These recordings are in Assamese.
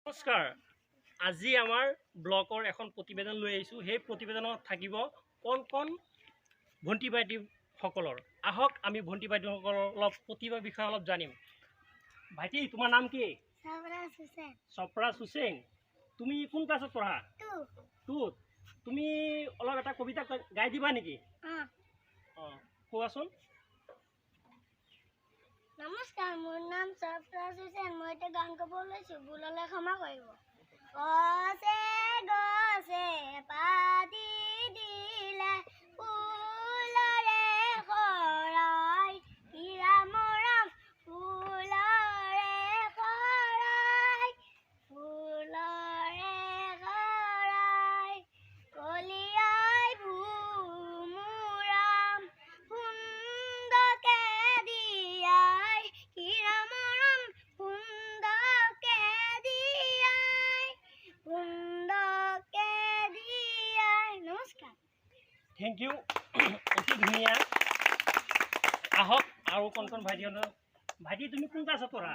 নমস্কাৰ। আজি আমাৰ ব্লকৰ এখন প্ৰতিবেদন লৈ আহিছোঁ। সেই প্ৰতিবেদনত থাকিব কণ কণ ভণ্টি ভাইটিসকলৰ। আহক আমি ভণ্টি ভাইটিসকলৰ অলপ প্ৰতিভাৰ বিষয়ে অলপ জানিম। ভাইটি, তোমাৰ নাম কি? চপৰাজ হুছেইন। তুমি কোন ক্লাছত পঢ়া? টুত। তুমি অলপ এটা কবিতা গাই দিবা নেকি? কোৱাচোন। নমস্কাৰ, মোৰ নাম চপৰাজ হুছেইন। মই এটা গান গাব লৈছোঁ, ভুললে ক্ষমা কৰিব। গছে গছে পাতি দিলে ফুলৰে শৰাই, ৰাম ৰাম ফুলৰে শৰাই, ফুলৰে শৰাই, কলিয়াই ভোমোৰাম সুন্দৰকে দিয়াই, ৰাম ৰাম সুন্দৰকে দিয়াই, সুন্দৰকে দিয়াই। নমস্কাৰ। থেংক ইউ, অতি ধুনীয়া। আহক আৰু কণ কণ ভাইটিহঁতৰ। ভাইটি, তুমি কোন ক্লাছত পঢ়া?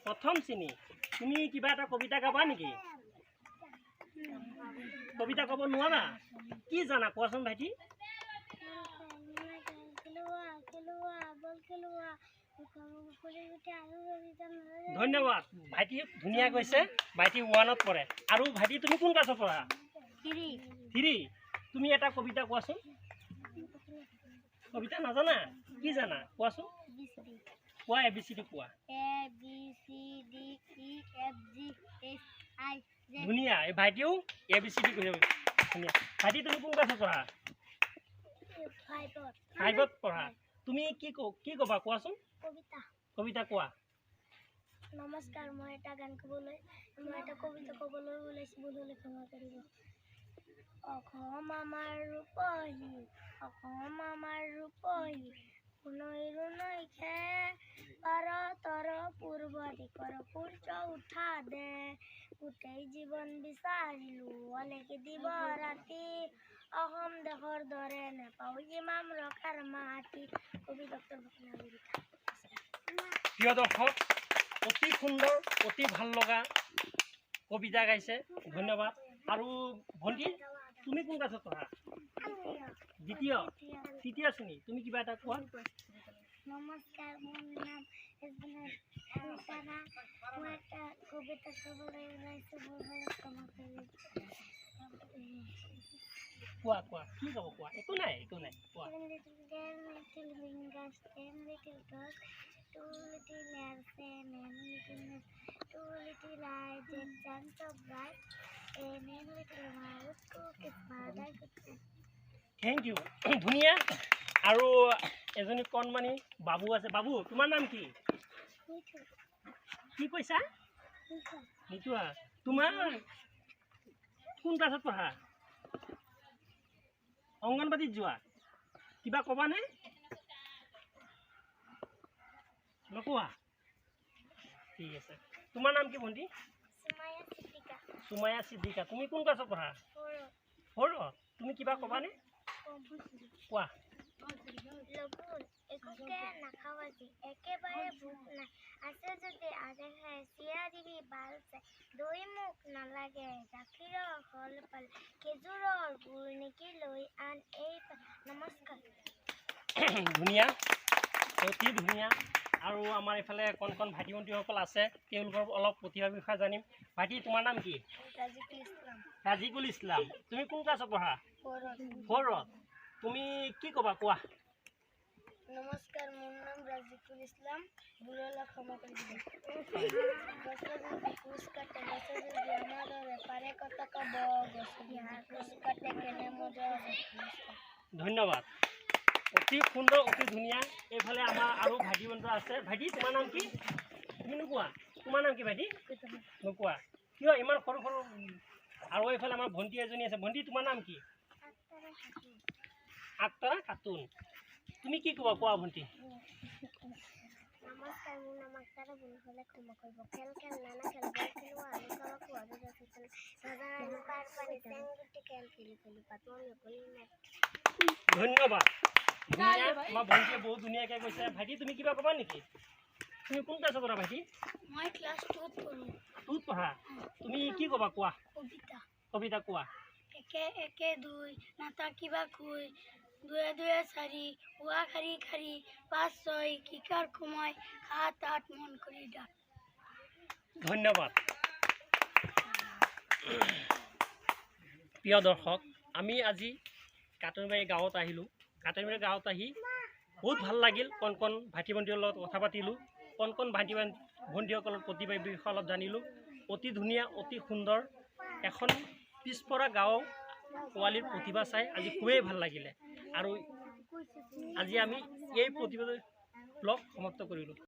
প্ৰথম শ্ৰেণী। তুমি কিবা এটা কবিতা গাবা নেকি? কবিতা ক'ব নোৱাৰা? কি জানা কোৱাচোন ভাইটি। ধন্যবাদ। ভাইটি ধুনীয়া কৈছে। ভাইটি 1ত পঢ়ে। আৰু ভাইটি, তুমি কোন ক্লাছত পঢ়া? 3। তুমি এটা কবিতা কোৱাচোন। কবিতা নাজানা? কি জানা কোৱাচোন। কোৱা, ABCD কোৱা। ধুনীয়া। এই ভাইটিও ABCD কৈছে। ধুনীয়া। ভাইটি, তুমি কোন ক্লাছত পঢ়া? 5ত পঢ়া। তুমি কি ক'বা কোৱাচোন। কবিতা কোৱা। নমস্কাৰ, মই এটা কবিতা ক'বলৈ ওলাইছোঁ, ভুললে ক্ষমা কৰিব। অসম আমাৰ ৰূপহী, অসম আমাৰ ৰূপহী, নৈৰু নৈখে ভাৰতৰ পূৰ্ব দিশৰ সূৰ্য উঠা দে, গোটেই জীৱন বিচাৰিলো অলেকি দিব ৰাতি, অসম দেশৰ দৰে নেপাওঁ ইমাম ৰখাৰ মাটি। কবি ডক্টৰ ভূপেন হাজৰিকা। প্ৰিয় দৰ্শক, অতি সুন্দৰ, অতি ভাল লগা কবিতা গাইছে। ধন্যবাদ। আৰু ভণ্টি, তুমি কোন ক্লাছত পঢ়া? 2য়। 3য় শ্ৰেণী। তুমি কিবা এটা কোৱা। নমস্কাৰ, মোৰ নাম মই এটা কবিতা ক'বলৈ ওলাইছোঁ, ভুললে ক্ষমা কৰিব। কোৱা কোৱা, কি ক'ব কোৱা। একো নাই কোৱা। 10 little fingers, 10 little toes, 2 little hairs, 10 little nails, 2 little eyes, 8 chance of bright, 10 little mouth, cook is mother could. Thank you. ধুনীয়া। আৰু এজনী কণমানি বাবু আছে। বাবু, তোমাৰ নাম কি? কি কৈছা? মিঠুৱা। তোমাৰ কোন ক্লাছত পঢ়া? অংগনবাদীত যোৱা। কিবা ক'বানে? নকোৱা? ঠিক আছে। তোমাৰ নাম কি ভণ্টি? সুমায়া সিদ্দিকা। তুমি কোন ক্লাছত পঢ়া? 4ত। তুমি কিবা ক'বানে? কোৱা। একোকে নাখাওঁ আজি, একেবাৰে ভোক নাই, আছে যদি আধে খাই, চিৰা দিবি বাল চাই, দৈ মোক নালাগে, গাখীৰৰ শল পাল, খেজুৰৰ গুৰ নেকি লৈ আন এই। নমস্কাৰ। ধুনীয়া, অতি ধুনীয়া। আৰু আমাৰ এইফালে কণ কণ ভাইটি ভণ্টিসকল আছে, তেওঁলোকৰ অলপ প্ৰতিভাৰ বিষয়ে জানিম। ভাইটি, তোমাৰ নাম কি? ৰাজিকুল ইছলাম। তুমি কোন ক্লাছত পঢ়া? 4ত। তুমি কি ক'বা কোৱা। নমস্কাৰ, মোৰ নাম ৰাজিকুল ইছলাম, ভুললে ক্ষমা কৰিব। ধন্যবাদ। অতি সুন্দৰ, অতি ধুনীয়া। এইফালে আমাৰ আৰু ভাইটি ভণ্টি আছে। ভাইটি, তোমাৰ নাম কি? তুমি নোকোৱা? তোমাৰ নাম কি ভাইটি? নোকোৱা? কিয় ইমান সৰু সৰু? আৰু এইফালে আমাৰ ভণ্টি এজনী আছে। ভণ্টি, তোমাৰ নাম কি? আক্তৰা খাতুন। তুমি কি ক'বা কোৱা ভণ্টি। নমস্কাৰ, মোৰ নাম আক্তৰা, ভুললে ক্ষমা কৰিব। খেল খেল নানা খেল, বল খেলোৱা আমি কাবা খোৱা নাজানো পাৰ পানী চেংগুটি খেল খেলি খেলি পাতল নকলি। ধন্যবাদ। ধুনীয়া। আমাৰ ভণ্টিয়ে বহুত ধুনীয়াকৈ কৈছে। ভাইটি, তুমি কিবা ক'বা নেকি? তুমি কোন ক্লাছত পঢ়া ভাইটি? মই ক্লাছ 2ত পঢ়ো। 2ত পঢ়া। তুমি কি ক'বা কোৱা? কবিতা। কবিতা কোৱা। একে একে দুই নাথাকিবা খুই, দুয়ে দুয়ে চাৰি উৱা খাৰি খাৰি, 5 6 কিকাৰ সময়, 7 8 মন কৰি ডাক। ধন্যবাদ। প্ৰিয় দৰ্শক, আমি আজি কাটনবাৰী গাঁৱত আহিলোঁ। কাটনবাৰী গাঁৱত আহি বহুত ভাল লাগিল। কণ কণ ভাইটি ভণ্টিৰ লগত কথা পাতিলোঁ। কণ কণ ভাইটি ভণ্টিসকলৰ প্ৰতিভাৰ বিষয়ে অলপ জানিলোঁ। অতি ধুনীয়া, অতি সুন্দৰ এখন পিছপৰা গাঁও পোৱালীৰ প্ৰতিভা চাই আজি খুবেই ভাল লাগিলে। আৰু আজি আমি এই প্ৰতিভা ব্লগ সমাপ্ত কৰিলোঁ।